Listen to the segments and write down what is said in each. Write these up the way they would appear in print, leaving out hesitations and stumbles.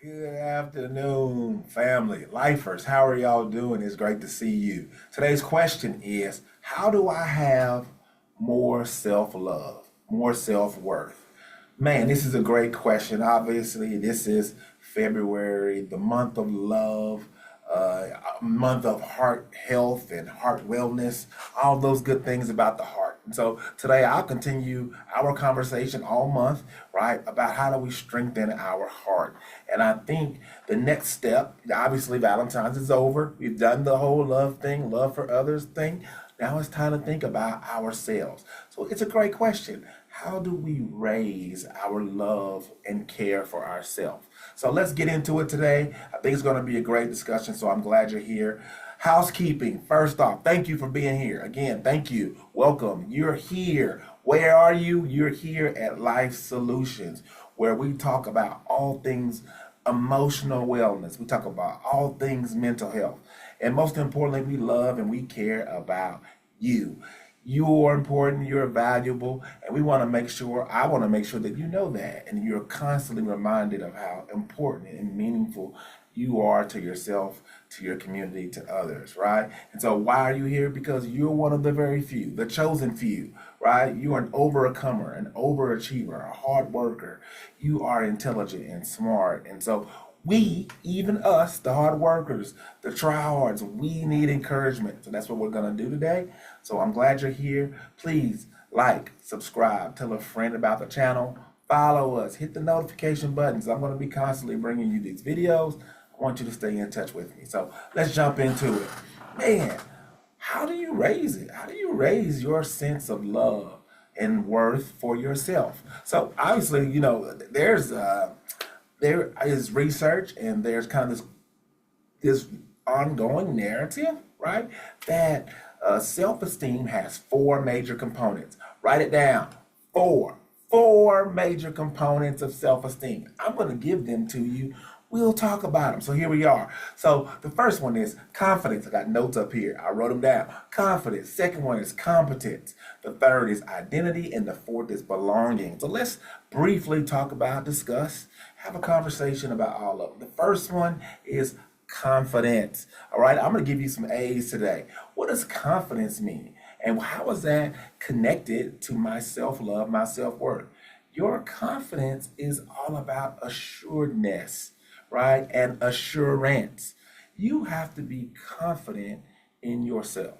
Good afternoon, family, lifers. How are y'all doing? It's great to see you. Today's question is, how do I have more self-love, more self-worth? Man, this is a great question. Obviously, this is February, the month of love, month of heart health and heart wellness, all those good things about the heart. And so today I'll continue our conversation all month, right, about how do we strengthen our heart. And I think the next step, obviously Valentine's is over. We've done the whole love thing, love for others thing. Now it's time to think about ourselves. So it's a great question. How do we raise our love and care for ourselves? So let's get into it today. I think it's going to be a great discussion, so I'm glad you're here. Housekeeping, first off, thank you for being here. Again, thank you. Welcome. You're here. Where are you? You're here at Life Solutions, where we talk about all things emotional wellness. We talk about all things mental health. And most importantly, we love and we care about you. You are important, you're valuable, and we want to make sure, I want to make sure that you know that, and you're constantly reminded of how important and meaningful you are to yourself, to your community, to others, right? And so why are you here? Because you're one of the very few, the chosen few, right? You are an overcomer, an overachiever, a hard worker. You are intelligent and smart. And so we, even us, the hard workers, the tryhards, we need encouragement. So that's what we're going to do today. So I'm glad you're here. Please like, subscribe, tell a friend about the channel, follow us, hit the notification buttons. I'm going to be constantly bringing you these videos. I want you to stay in touch with me. So let's jump into it. Man, how do you raise it? How do you raise your sense of love and worth for yourself? So obviously, there is research and there's kind of this ongoing narrative, right? That self-esteem has four major components. Write it down. Four major components of self-esteem. I'm going to give them to you. We'll talk about them. So here we are. So the first one is confidence. I got notes up here. I wrote them down. Confidence. Second one is competence. The third is identity. And the fourth is belonging. So let's briefly talk about, discuss, have a conversation about all of them. The first one is confidence. All right. I'm going to give you some A's today. What does confidence mean? And how is that connected to my self-love, my self-worth? Your confidence is all about assuredness, right? And assurance. You have to be confident in yourself.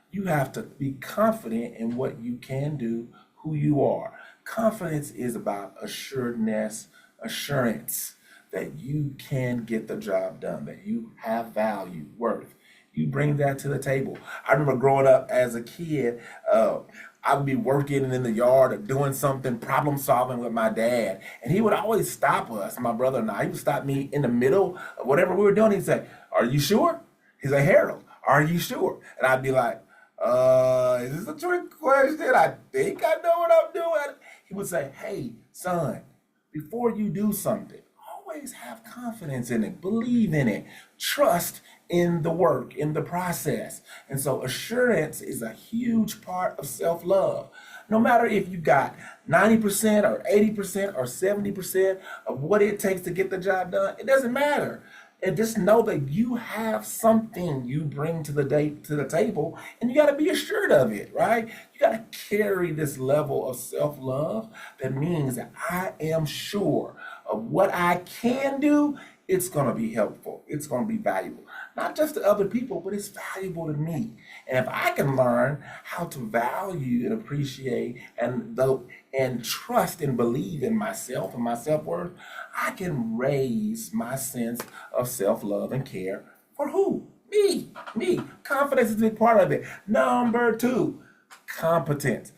You have to be confident in what you can do, who you are. Confidence is about assuredness, assurance that you can get the job done, that you have value, worth. You bring that to the table. I remember growing up as a kid, I would be working in the yard or doing something, problem solving with my dad. And he would always stop us, my brother and I. He would stop me in the middle of whatever we were doing. He'd say, "Are you sure?" He's like, "Harold, are you sure?" And I'd be like, is this a trick question? I think I know what I'm doing. He would say, "Hey, son, before you do something, always have confidence in it, believe in it, trust in the work, in the process." And so assurance is a huge part of self-love. No matter if you got 90% or 80% or 70% of what it takes to get the job done, it doesn't matter. And just know that you have something you bring to the table, and you got to be assured of it, right? You got to carry this level of self-love that means that I am sure of what I can do. It's going to be helpful. It's going to be valuable, not just to other people, but it's valuable to me. And if I can learn how to value and appreciate and trust and believe in myself and my self-worth, I can raise my sense of self-love and care for who? Me. Confidence is a big part of it. Number two, competence.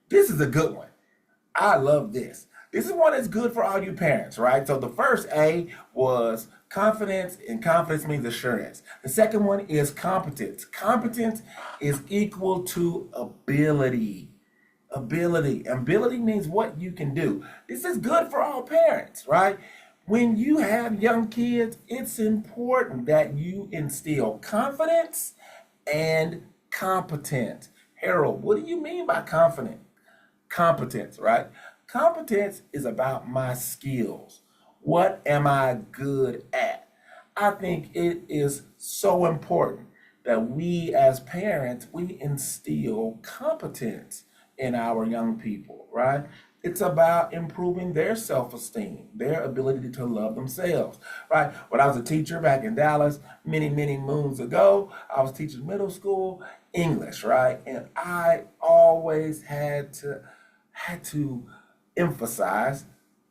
This is a good one. I love this. This is one that's good for all you parents, right? So the first A was confidence, and confidence means assurance. The second one is competence. Competence is equal to ability. Ability means what you can do. This is good for all parents, right? When you have young kids, it's important that you instill confidence and competence. Harold, what do you mean by confident? Competence, right? Competence is about my skills, What am I good at? I think it is so important that we as parents, we instill competence in our young people, right? It's about improving their self-esteem, their ability to love themselves, right? When I was a teacher back in Dallas many, many moons ago, I was teaching middle school English, right? And I always had to emphasize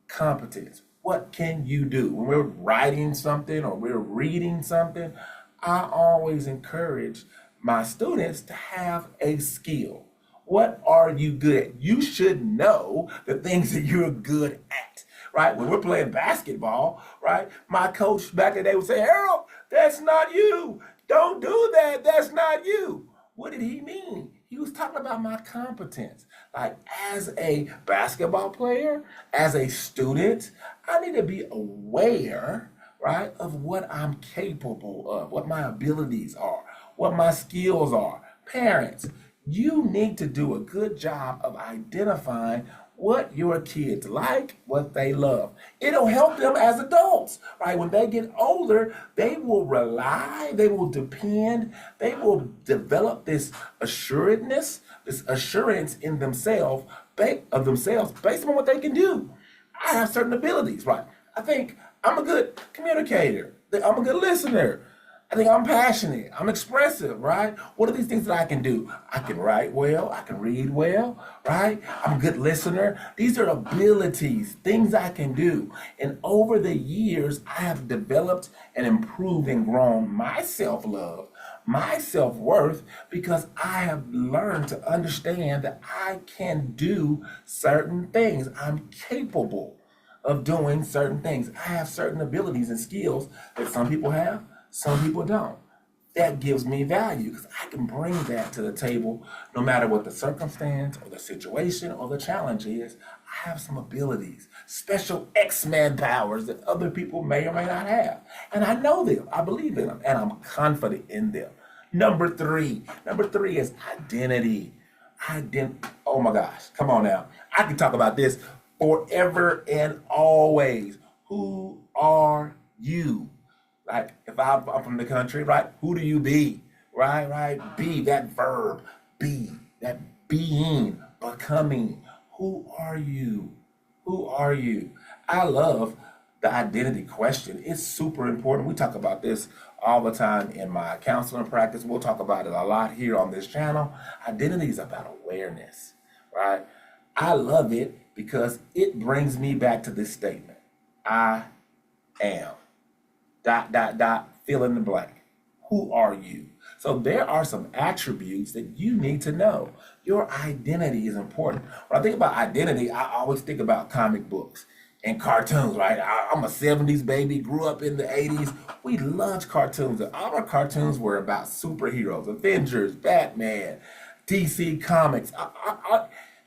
competence. What can you do? When we're writing something or we're reading something, I always encourage my students to have a skill. What are you good at? You should know the things that you're good at, right? When we're playing basketball, right? My coach back in the day would say, Harold, that's not you. Don't do that. That's not you. What did he mean? He was talking about my competence. Like, as a basketball player, as a student, I need to be aware, right, of what I'm capable of, what my abilities are, what my skills are. Parents, you need to do a good job of identifying what your kids like, what they love. It'll help them as adults, right? When they get older, they will rely, they will depend, they will develop this assuredness, this assurance in themselves, of themselves based on what they can do. I have certain abilities, right? I think I'm a good communicator. I'm a good listener. I think I'm passionate. I'm expressive, right? What are these things that I can do? I can write well. I can read well, right? I'm a good listener. These are abilities, things I can do. And over the years, I have developed and improved and grown my self love, my self worth, because I have learned to understand that I can do certain things. I'm capable of doing certain things. I have certain abilities and skills that some people have, some people don't. That gives me value because I can bring that to the table no matter what the circumstance or the situation or the challenge is. I have some abilities, special X-Men powers that other people may or may not have. And I know them, I believe in them, and I'm confident in them. Number three is identity. Oh my gosh, come on now. I can talk about this forever and always. Who are you? Like, if I'm from the country, right? Who do you be? Right? Be, that verb, be, that being, becoming. Who are you? Who are you? I love the identity question. It's super important. We talk about this all the time in my counseling practice. We'll talk about it a lot here on this channel. Identity is about awareness, right? I love it because it brings me back to this statement. I am dot dot dot, fill in the blank. Who are you? So there are some attributes that you need to know. Your identity is important. When I think about identity, I always think about comic books and cartoons, right? I'm a 70s baby, grew up in the 80s. We loved cartoons. And all our cartoons were about superheroes, Avengers, Batman, DC Comics.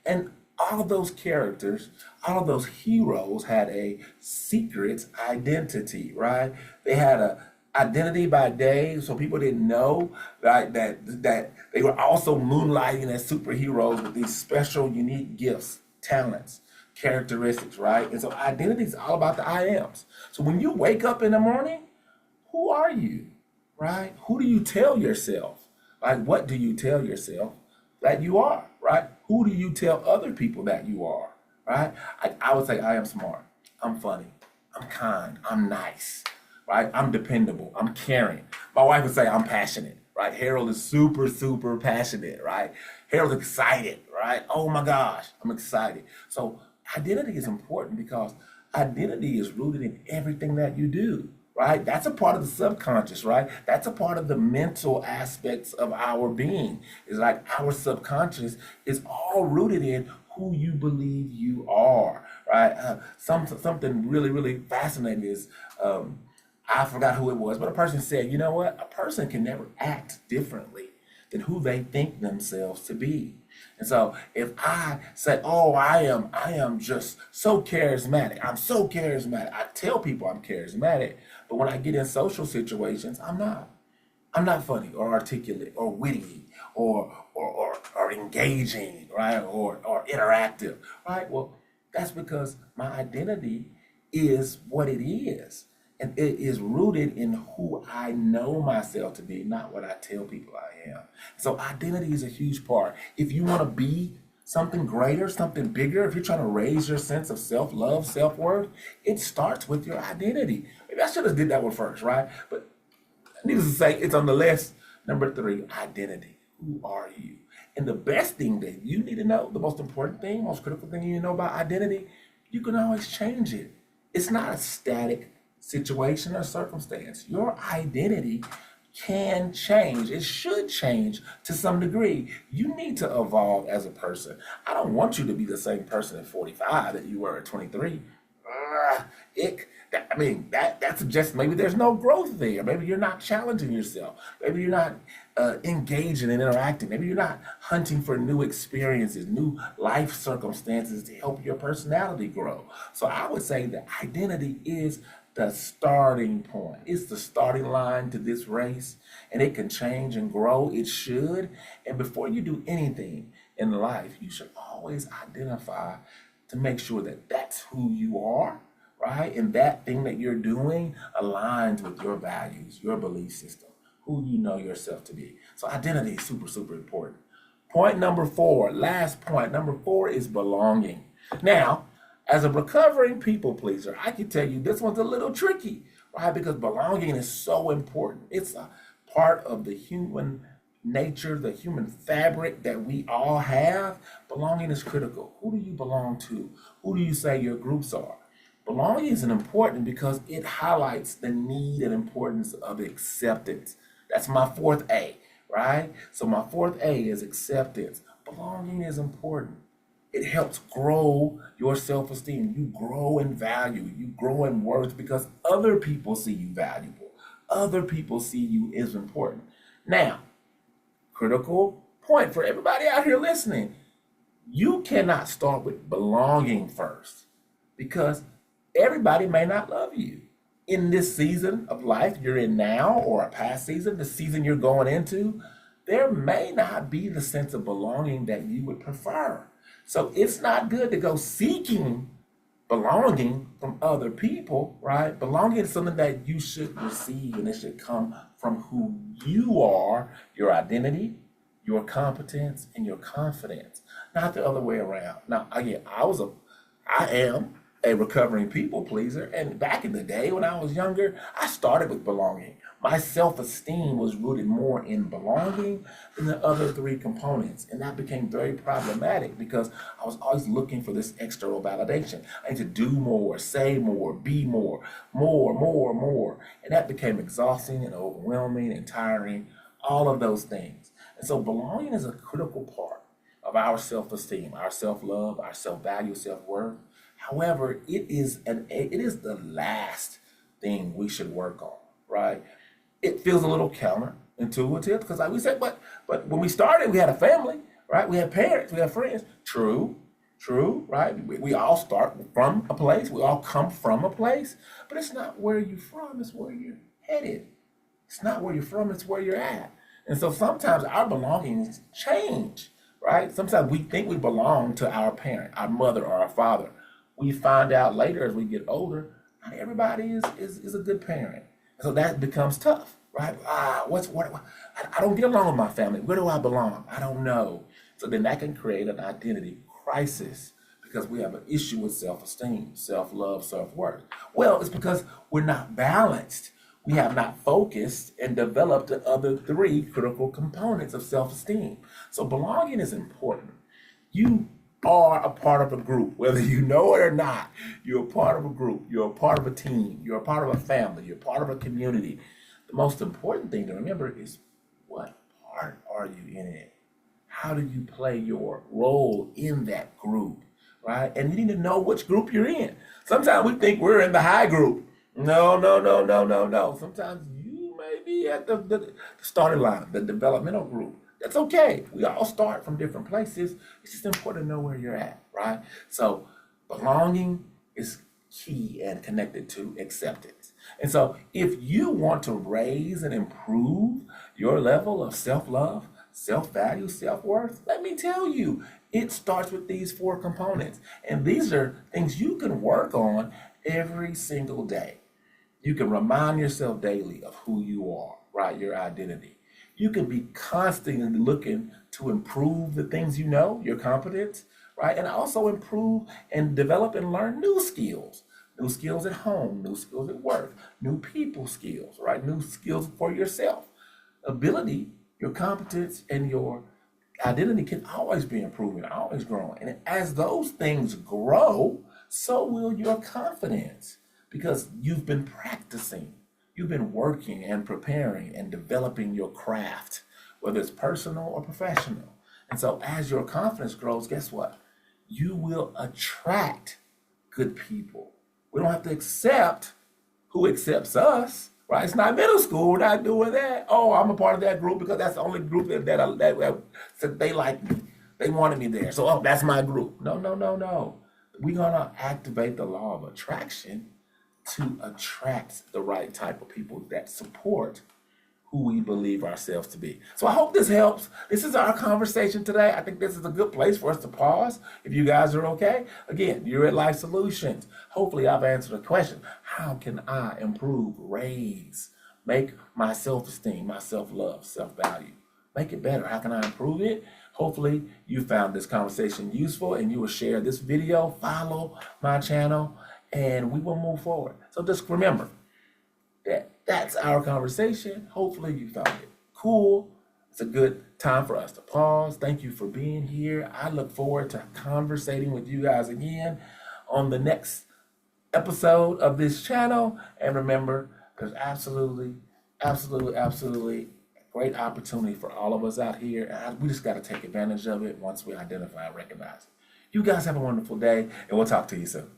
And all of those characters, all of those heroes had a secret identity, right? They had a identity by day, so people didn't know, right, that they were also moonlighting as superheroes with these special, unique gifts, talents, characteristics, right? And so identity is all about the I ams. So when you wake up in the morning, who are you, right? Who do you tell yourself? Like, what do you tell yourself that you are, right? Who do you tell other people that you are, right? I would say I am smart, I'm funny, I'm kind, I'm nice, right? I'm dependable, I'm caring. My wife would say I'm passionate, right? Harold is super, super passionate, right? Harold's excited, right? Oh my gosh, I'm excited. So identity is important because identity is rooted in everything that you do, right? That's a part of the subconscious, right? That's a part of the mental aspects of our being. It's like our subconscious is all rooted in who you believe you are, right? Something really, really fascinating is, I forgot who it was, but a person said, you know what? A person can never act differently than who they think themselves to be. And so if I say, oh, I am just so charismatic. I'm so charismatic. I tell people I'm charismatic, but when I get in social situations, I'm not. I'm not funny or articulate or witty or engaging, right? Or interactive, right? Well, that's because my identity is what it is. And it is rooted in who I know myself to be, not what I tell people I am. So identity is a huge part. If you want to be something greater, something bigger, if you're trying to raise your sense of self-love, self-worth, it starts with your identity. Maybe I should have did that one first, right? But needless to say, it's on the list. Number 3, identity. Who are you? And the best thing that you need to know, the most important thing, most critical thing you need to know about identity, you can always change it. It's not a static situation or circumstance. Your identity can change. It should change to some degree. You need to evolve as a person. I don't want you to be the same person at 45 that you were at 23. That suggests maybe there's no growth there. Maybe you're not challenging yourself. Maybe you're not engaging and interacting. Maybe you're not hunting for new experiences, new life circumstances to help your personality grow. So I would say that identity is the starting point. It's the starting line to this race, and it can change and grow. It should. And before you do anything in life, you should always identify to make sure that that's who you are, right? And that thing that you're doing aligns with your values, your belief system, who you know yourself to be. So identity is super, super important. Point number 4, last point, number 4 is belonging. Now, as a recovering people pleaser, I can tell you this one's a little tricky, right? Because belonging is so important. It's a part of the human nature, the human fabric that we all have. Belonging is critical. Who do you belong to? Who do you say your groups are? Belonging is important because it highlights the need and importance of acceptance. That's my 4th A, right? So my 4th A is acceptance. Belonging is important. It helps grow your self-esteem. You grow in value. You grow in worth because other people see you valuable. Other people see you as important. Now, critical point for everybody out here listening. You cannot start with belonging first because everybody may not love you. In this season of life you're in now or a past season, the season you're going into, there may not be the sense of belonging that you would prefer. So it's not good to go seeking belonging from other people, right? Belonging is something that you should receive, and it should come from who you are, your identity, your competence, and your confidence, not the other way around. Now, again, I am a recovering people pleaser, and back in the day when I was younger, I started with belonging. My self-esteem was rooted more in belonging than the other 3 components, and that became very problematic because I was always looking for this external validation. I need to do more, say more, be more, and that became exhausting and overwhelming and tiring, all of those things. And so belonging is a critical part of our self-esteem, our self-love, our self-value, self-worth. However, it is the last thing we should work on, right? It feels a little counterintuitive because, like we said, but when we started, we had a family, right? We had parents, we had friends. True, right? We all start from a place. We all come from a place, but it's not where you're from. It's where you're headed. It's not where you're from. It's where you're at. And so sometimes our belongings change, right? Sometimes we think we belong to our parent, our mother, or our father. We find out later as we get older, not everybody is a good parent. So that becomes tough, right? I don't get along with my family. Where do I belong? I don't know. So then that can create an identity crisis because we have an issue with self-esteem, self-love, self-worth. Well, it's because we're not balanced. We have not focused and developed the other 3 critical components of self-esteem. So belonging is important. You are a part of a group, whether you know it or not. You're a part of a group. You're a part of a team. You're a part of a family. You're part of a community. The most important thing to remember is what part are you in it? How do you play your role in that group, right? And you need to know which group you're in. Sometimes we think we're in the high group. No. Sometimes you may be at the starting line, the developmental group. That's okay. We all start from different places. It's just important to know where you're at, right? So belonging is key and connected to acceptance. And so if you want to raise and improve your level of self-love, self-value, self-worth, let me tell you, it starts with these 4 components. And these are things you can work on every single day. You can remind yourself daily of who you are, right? Your identity. You can be constantly looking to improve the things you know, your competence, right? And also improve and develop and learn new skills at home, new skills at work, new people skills, right? New skills for yourself. Ability, your competence, and your identity can always be improving, always growing. And as those things grow, so will your confidence because you've been practicing, you've been working and preparing and developing your craft, whether it's personal or professional. And so as your confidence grows, guess what? You will attract good people. We don't have to accept who accepts us, right? It's not middle school. We're not doing that. Oh, I'm a part of that group because that's the only group that they like me. They wanted me there. So, oh, that's my group. No, no, no, no. We're going to activate the law of attraction to attract the right type of people that support who we believe ourselves to be. So I hope this helps. This is our conversation today. I think this is a good place for us to pause. If you guys are okay, again, you're at Life Solutions. Hopefully I've answered the question. How can I improve, raise, make my self-esteem, my self-love, self-value, make it better? How can I improve it? Hopefully you found this conversation useful and you will share this video, follow my channel, and we will move forward. So just remember, that's our conversation. Hopefully you found it cool. It's a good time for us to pause. Thank you for being here. I look forward to conversating with you guys again on the next episode of this channel. And remember, there's absolutely a great opportunity for all of us out here. And we just got to take advantage of it once we identify and recognize it. You guys have a wonderful day, and we'll talk to you soon.